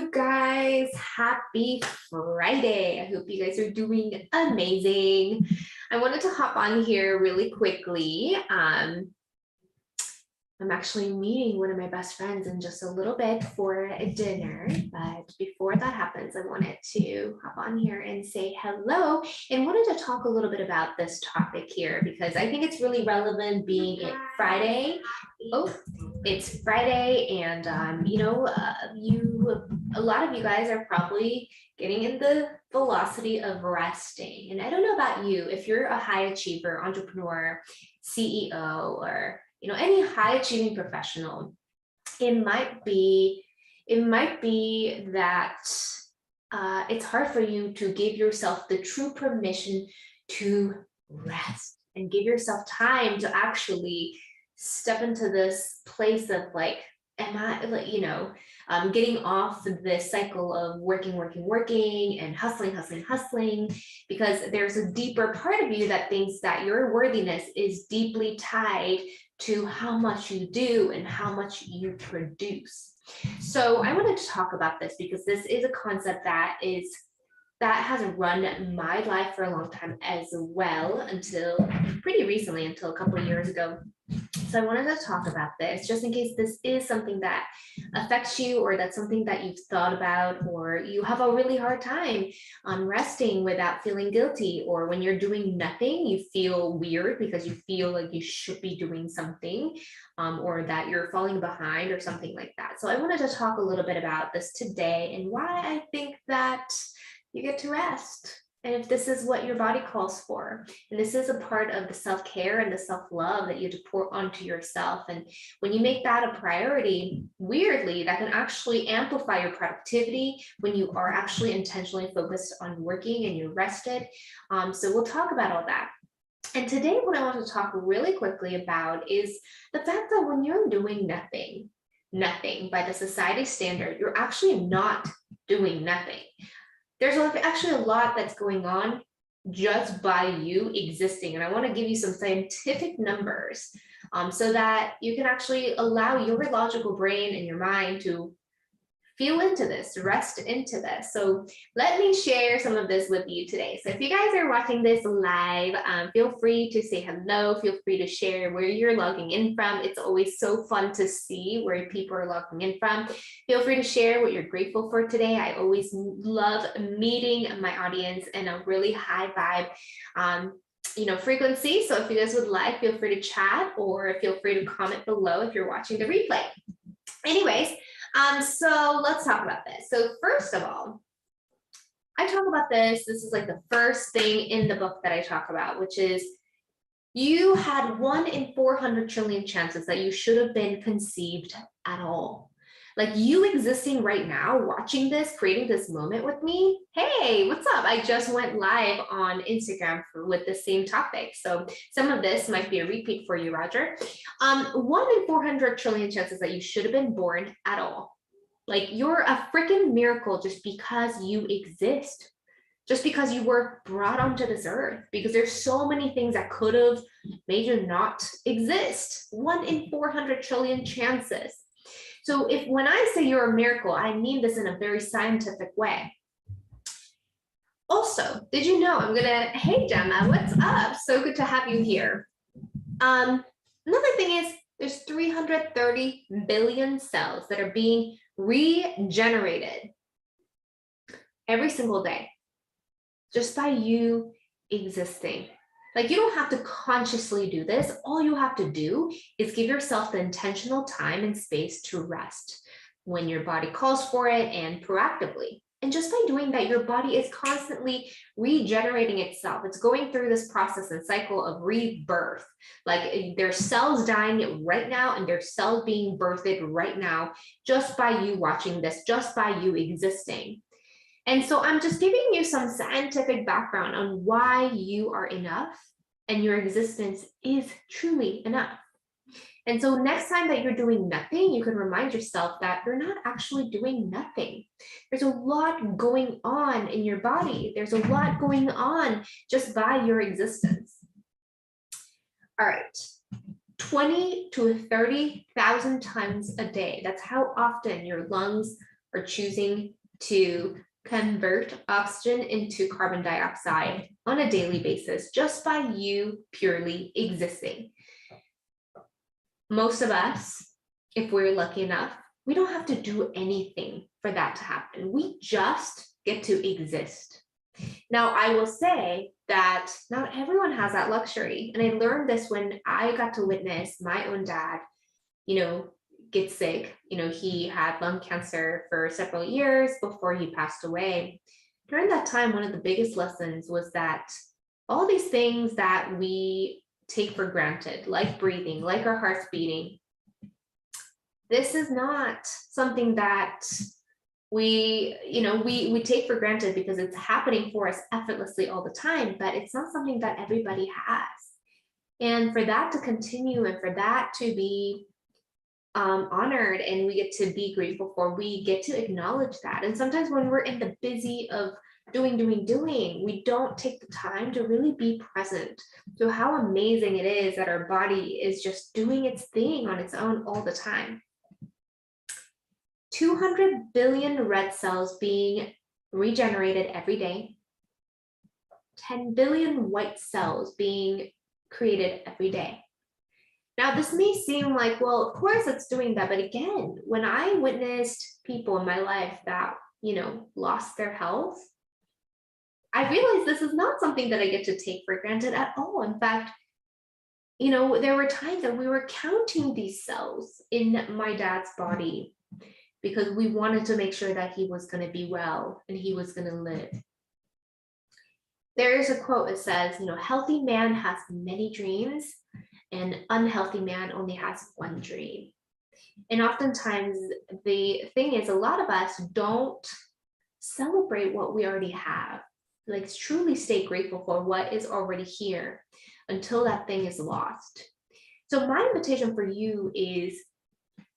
you guys? Happy Friday. I hope you guys are doing amazing. I wanted to hop on here really quickly. I'm actually meeting one of my best friends in just a little bit for a dinner, but before that happens, I wanted to hop on here and say hello and wanted to talk a little bit about this topic here because I think it's really relevant being it Friday. Oh, it's Friday, and a lot of you guys are probably getting in the velocity of resting. And I don't know about you, if you're a high achiever, entrepreneur, CEO, or any high achieving professional, it might be that it's hard for you to give yourself the true permission to rest and give yourself time to actually step into this place of like, am I getting off this cycle of working and hustling, because there's a deeper part of you that thinks that your worthiness is deeply tied to how much you do and how much you produce. So I wanted to talk about this because this is a concept that has run my life for a long time as well, until pretty recently, until a couple of years ago. So I wanted to talk about this just in case this is something that affects you, or that's something that you've thought about, or you have a really hard time on resting without feeling guilty, or when you're doing nothing, you feel weird because you feel like you should be doing something, or that you're falling behind or something like that. So I wanted to talk a little bit about this today and why I think that you get to rest. And if this is what your body calls for, and this is a part of the self-care and the self-love that you have to pour onto yourself. And when you make that a priority, weirdly, that can actually amplify your productivity when you are actually intentionally focused on working and you're rested. So we'll talk about all that. And today, what I want to talk really quickly about is the fact that when you're doing nothing by the society standard, you're actually not doing nothing. There's actually a lot that's going on just by you existing. And I want to give you some scientific numbers so that you can actually allow your logical brain and your mind to feel into this, rest into this. So let me share some of this with you today. So if you guys are watching this live, feel free to say hello. Feel free to share where you're logging in from. It's always so fun to see where people are logging in from. Feel free to share what you're grateful for today. I always love meeting my audience in a really high vibe frequency. So if you guys would like, feel free to chat or feel free to comment below if you're watching the replay. Anyways, so let's talk about this. So first of all, I talk about this. This is like the first thing in the book that I talk about, which is you had 1 in 400 trillion chances that you should have been conceived at all. Like you existing right now, watching this, creating this moment with me. Hey, what's up? I just went live on Instagram with the same topic. So some of this might be a repeat for you, Roger. 1 in 400 trillion chances that you should have been born at all. Like you're a freaking miracle just because you exist, just because you were brought onto this earth, because there's so many things that could have made you not exist. 1 in 400 trillion chances. So when I say you're a miracle, I mean this in a very scientific way. Also, did you know hey Gemma, what's up? So good to have you here. Another thing is there's 330 billion cells that are being regenerated every single day just by you existing. Like you don't have to consciously do this. All you have to do is give yourself the intentional time and space to rest when your body calls for it and proactively. And just by doing that, your body is constantly regenerating itself. It's going through this process and cycle of rebirth. Like there's cells dying right now and there's cells being birthed right now just by you watching this, just by you existing. And so I'm just giving you some scientific background on why you are enough and your existence is truly enough. And so next time that you're doing nothing, you can remind yourself that you're not actually doing nothing. There's a lot going on in your body. There's a lot going on just by your existence. All right. 20 to 30,000 times a day. That's how often your lungs are choosing to convert oxygen into carbon dioxide on a daily basis just by you purely existing. Most of us, if we're lucky enough, we don't have to do anything for that to happen. We just get to exist. Now, I will say that not everyone has that luxury. And I learned this when I got to witness my own dad, get sick. He had lung cancer for several years before he passed away. During that time, one of the biggest lessons was that all these things that we take for granted, like breathing, like our hearts beating, this is not something that we take for granted because it's happening for us effortlessly all the time, but it's not something that everybody has. And for that to continue and for that to be honored and we get to be grateful for, we get to acknowledge that. And sometimes when we're in the busy of doing, we don't take the time to really be present. So how amazing it is that our body is just doing its thing on its own all the time. 200 billion red cells being regenerated every day, 10 billion white cells being created every day. Now, this may seem like, well, of course it's doing that. But again, when I witnessed people in my life that, lost their health, I realized this is not something that I get to take for granted at all. In fact, there were times that we were counting these cells in my dad's body because we wanted to make sure that he was going to be well and he was going to live. There is a quote that says, healthy man has many dreams, and unhealthy man only has one dream. And oftentimes the thing is, a lot of us don't celebrate what we already have, like truly stay grateful for what is already here until that thing is lost. So my invitation for you is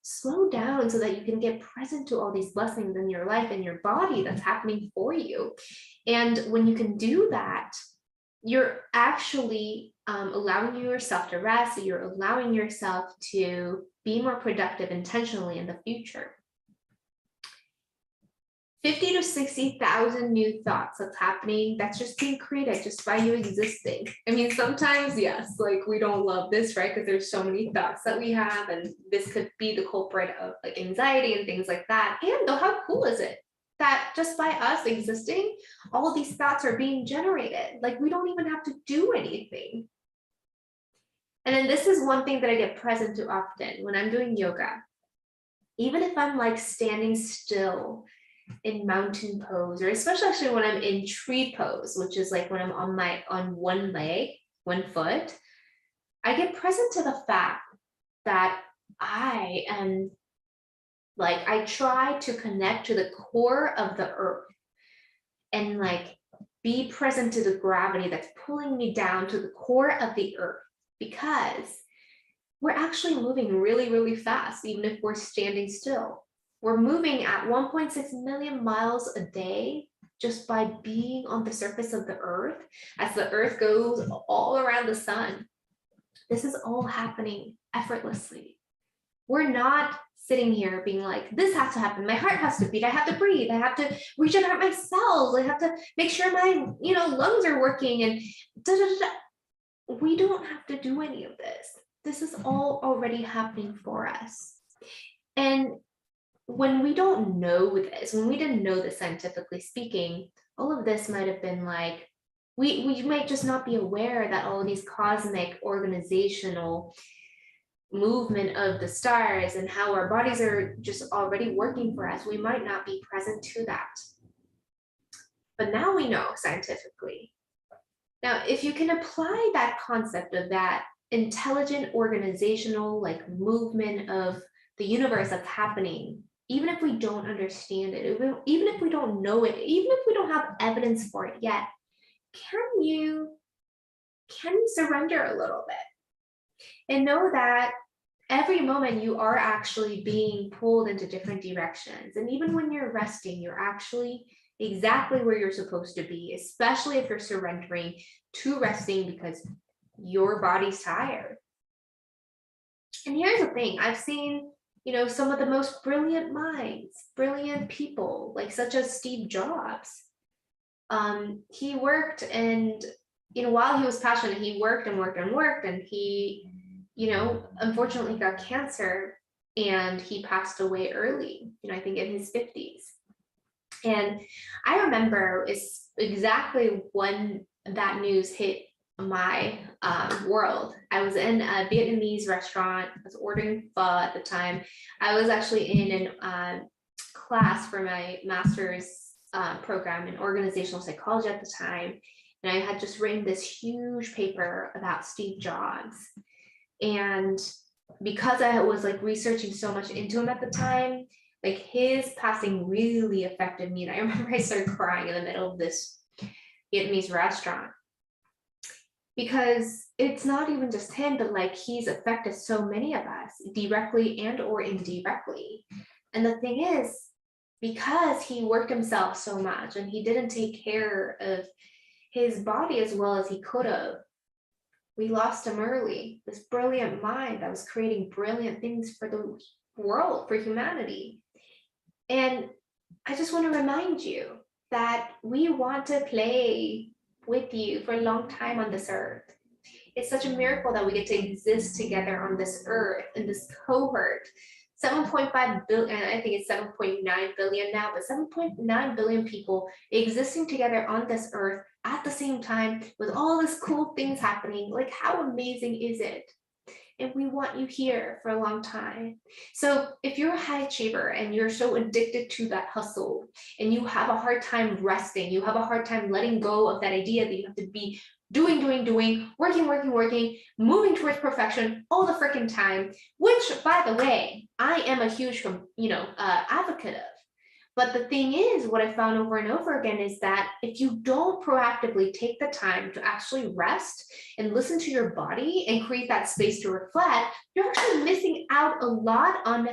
slow down so that you can get present to all these blessings in your life and your body that's happening for you. And when you can do that, you're actually allowing yourself to rest. You're allowing yourself to be more productive intentionally in the future. 50 to 60,000 new thoughts that's happening, that's just being created just by you existing. I mean, sometimes, yes, like we don't love this, right? Because there's so many thoughts that we have, and this could be the culprit of like anxiety and things like that. And though, how cool is it that just by us existing, all of these thoughts are being generated? Like we don't even have to do anything. And then this is one thing that I get present to often when I'm doing yoga. Even if I'm like standing still in mountain pose, or especially actually when I'm in tree pose, which is like when I'm on one leg, one foot, I get present to the fact that I am like, I try to connect to the core of the earth and like be present to the gravity that's pulling me down to the core of the earth, because we're actually moving really, really fast, even if we're standing still. We're moving at 1.6 million miles a day just by being on the surface of the earth as the earth goes all around the sun. This is all happening effortlessly. We're not sitting here being like, this has to happen. My heart has to beat. I have to breathe. I have to regenerate my cells. I have to make sure my, lungs are working and da, da, da, da. We don't have to do any of this. This is all already happening for us. And when we don't know this, when we didn't know this scientifically speaking, all of this might have been like, we might just not be aware that all of these cosmic organizational movement of the stars and how our bodies are just already working for us. We might not be present to that. But now we know scientifically. Now, if you can apply that concept of that intelligent organizational like movement of the universe that's happening, even if we don't understand it, even if we don't know it, even if we don't have evidence for it yet, can you surrender a little bit and know that every moment you are actually being pulled into different directions. And even when you're resting, you're actually exactly where you're supposed to be, especially if you're surrendering to resting because your body's tired. And here's the thing, I've seen some of the most brilliant minds, brilliant people, like such as Steve Jobs. He worked and, while he was passionate, he worked and worked and worked, and he, unfortunately got cancer and he passed away early, I think in his 50s. And I remember it's exactly when that news hit my world. I was in a Vietnamese restaurant. I was ordering pho at the time. I was actually in an class for my master's program in organizational psychology at the time. And I had just written this huge paper about Steve Jobs. And because I was like researching so much into him at the time, like his passing really affected me. And I remember I started crying in the middle of this Vietnamese restaurant, because it's not even just him, but like he's affected so many of us directly and or indirectly. And the thing is, because he worked himself so much and he didn't take care of his body as well as he could have, we lost him early. This brilliant mind that was creating brilliant things for the world, for humanity. And I just want to remind you that we want to play with you for a long time on this earth. It's such a miracle that we get to exist together on this earth in this cohort. 7.5 billion, I think it's 7.9 billion now, but 7.9 billion people existing together on this earth at the same time with all this cool things happening. Like, how amazing is it? And we want you here for a long time. So if you're a high achiever and you're so addicted to that hustle and you have a hard time resting, you have a hard time letting go of that idea that you have to be doing, working, moving towards perfection all the freaking time, which, by the way, I am a huge, advocate of. But the thing is, what I found over and over again is that if you don't proactively take the time to actually rest and listen to your body and create that space to reflect, you're actually missing out a lot on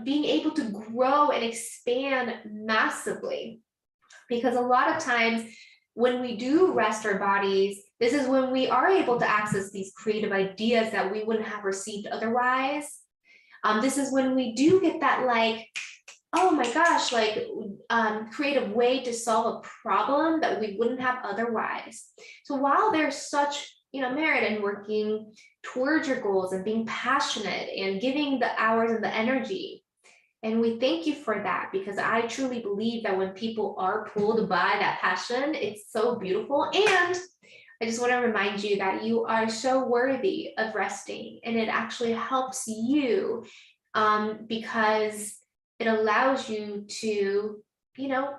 being able to grow and expand massively. Because a lot of times when we do rest our bodies, this is when we are able to access these creative ideas that we wouldn't have received otherwise. This is when we do get that oh my gosh, creative way to solve a problem that we wouldn't have otherwise. So while there's such, merit in working towards your goals and being passionate and giving the hours and the energy, and we thank you for that, because I truly believe that when people are pulled by that passion, it's so beautiful. And I just want to remind you that you are so worthy of resting, and it actually helps you because it allows you to,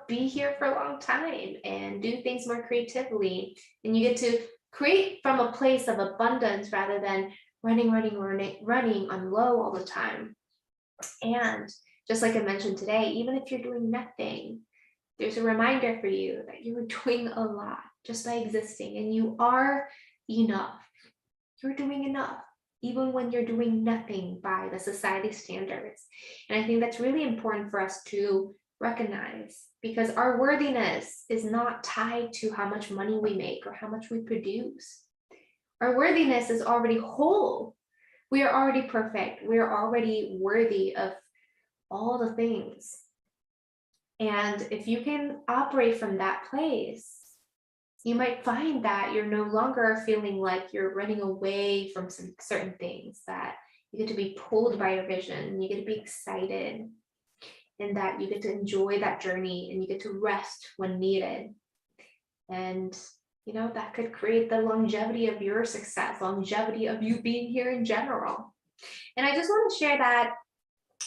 be here for a long time and do things more creatively. And you get to create from a place of abundance rather than running on low all the time. And just like I mentioned today, even if you're doing nothing, there's a reminder for you that you're doing a lot just by existing, and you are enough. You're doing enough, even when you're doing nothing by the society standards. And I think that's really important for us to recognize, because our worthiness is not tied to how much money we make or how much we produce. Our worthiness is already whole. We are already perfect. We are already worthy of all the things. And if you can operate from that place, you might find that you're no longer feeling like you're running away from some certain things, that you get to be pulled by your vision, you get to be excited, and that you get to enjoy that journey, and you get to rest when needed. And, that could create the longevity of your success, longevity of you being here in general. And I just want to share that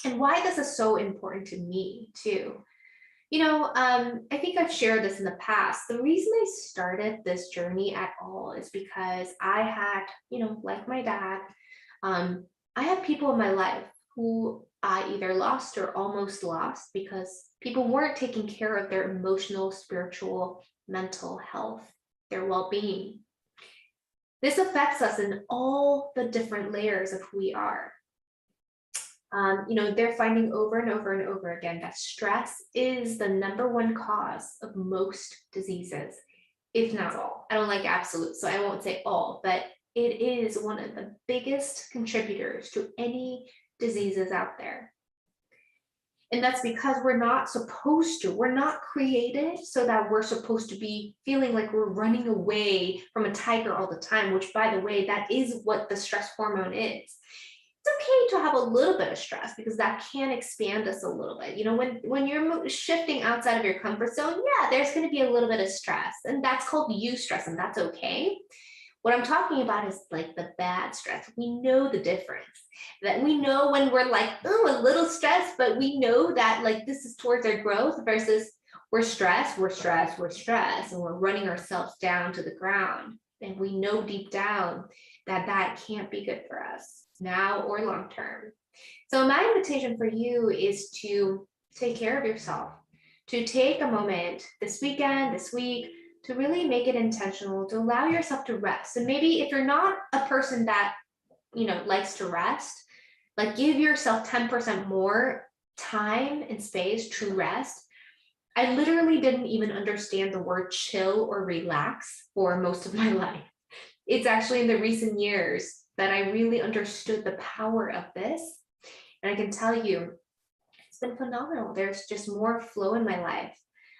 and why this is so important to me too. I think I've shared this in the past. The reason I started this journey at all is because I had, like my dad, I had people in my life who I either lost or almost lost because people weren't taking care of their emotional, spiritual, mental health, their well-being. This affects us in all the different layers of who we are. They're finding over and over and over again that stress is the number one cause of most diseases, if not all. I don't like absolute, so I won't say all, but it is one of the biggest contributors to any diseases out there. And that's because we're not supposed to. We're not created so that we're supposed to be feeling like we're running away from a tiger all the time, which, by the way, that is what the stress hormone is. It's okay to have a little bit of stress because that can expand us a little bit. You know, when you're shifting outside of your comfort zone, yeah, there's going to be a little bit of stress, and that's called eustress, and that's okay. What I'm talking about is like the bad stress. We know the difference. That we know when we're like, oh, a little stressed, but we know that like this is towards our growth versus we're stressed, and we're running ourselves down to the ground. And we know deep down that that can't be good for us now or long term. So my invitation for you is to take care of yourself, to take a moment this weekend, this week, to really make it intentional, to allow yourself to rest. And maybe if you're not a person that, likes to rest, like give yourself 10% more time and space to rest. I literally didn't even understand the word chill or relax for most of my life. It's actually in the recent years that I really understood the power of this. And I can tell you, it's been phenomenal. There's just more flow in my life.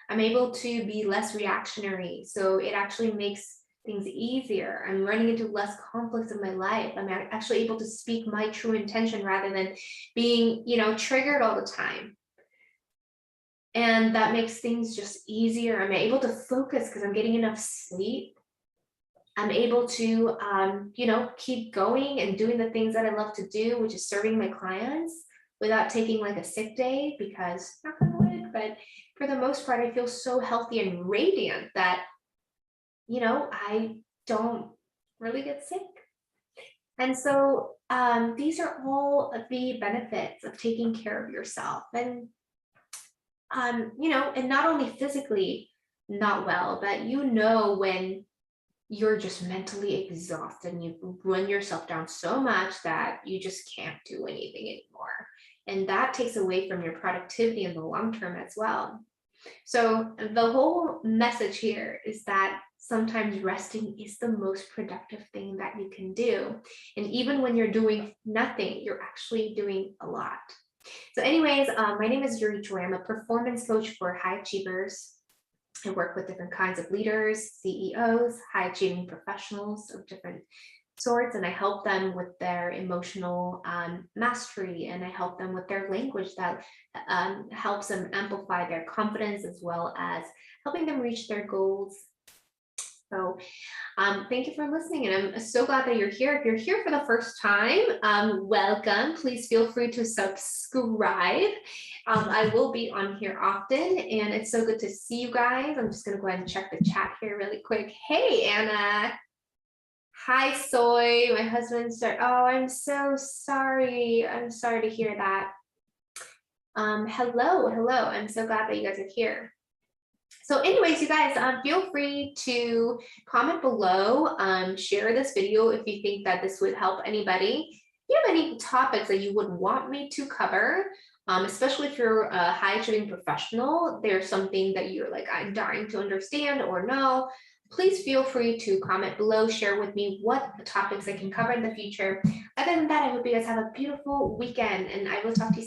I'm able to be less reactionary. So it actually makes things easier. I'm running into less conflicts in my life. I'm actually able to speak my true intention rather than being, triggered all the time. And that makes things just easier. I'm able to focus because I'm getting enough sleep. I'm able to, keep going and doing the things that I love to do, which is serving my clients without taking like a sick day because, knock on wood, but for the most part, I feel so healthy and radiant that, I don't really get sick. And so these are all of the benefits of taking care of yourself. And, and not only physically not well, but when you're just mentally exhausted and you run yourself down so much that you just can't do anything anymore. And that takes away from your productivity in the long term as well. So the whole message here is that sometimes resting is the most productive thing that you can do. And even when you're doing nothing, you're actually doing a lot. So anyways, my name is Yuri Choi. I'm a performance coach for high achievers. I work with different kinds of leaders, CEOs, high achieving professionals of different sorts, and I help them with their emotional mastery, and I help them with their language that helps them amplify their confidence as well as helping them reach their goals. So thank you for listening, and I'm so glad that you're here. If you're here for the first time, welcome. Please feel free to subscribe. I will be on here often, and it's so good to see you guys. I'm just gonna go ahead and check the chat here really quick. Hey, Anna. Hi, Soy. My husband said, oh, I'm so sorry. I'm sorry to hear that. Hello. I'm so glad that you guys are here. So anyways, you guys, feel free to comment below, share this video if you think that this would help anybody. If you have any topics that you would want me to cover, especially if you're a high achieving professional, there's something that you're like, I'm dying to understand or know, please feel free to comment below, share with me what topics I can cover in the future. Other than that, I hope you guys have a beautiful weekend, and I will talk to you soon.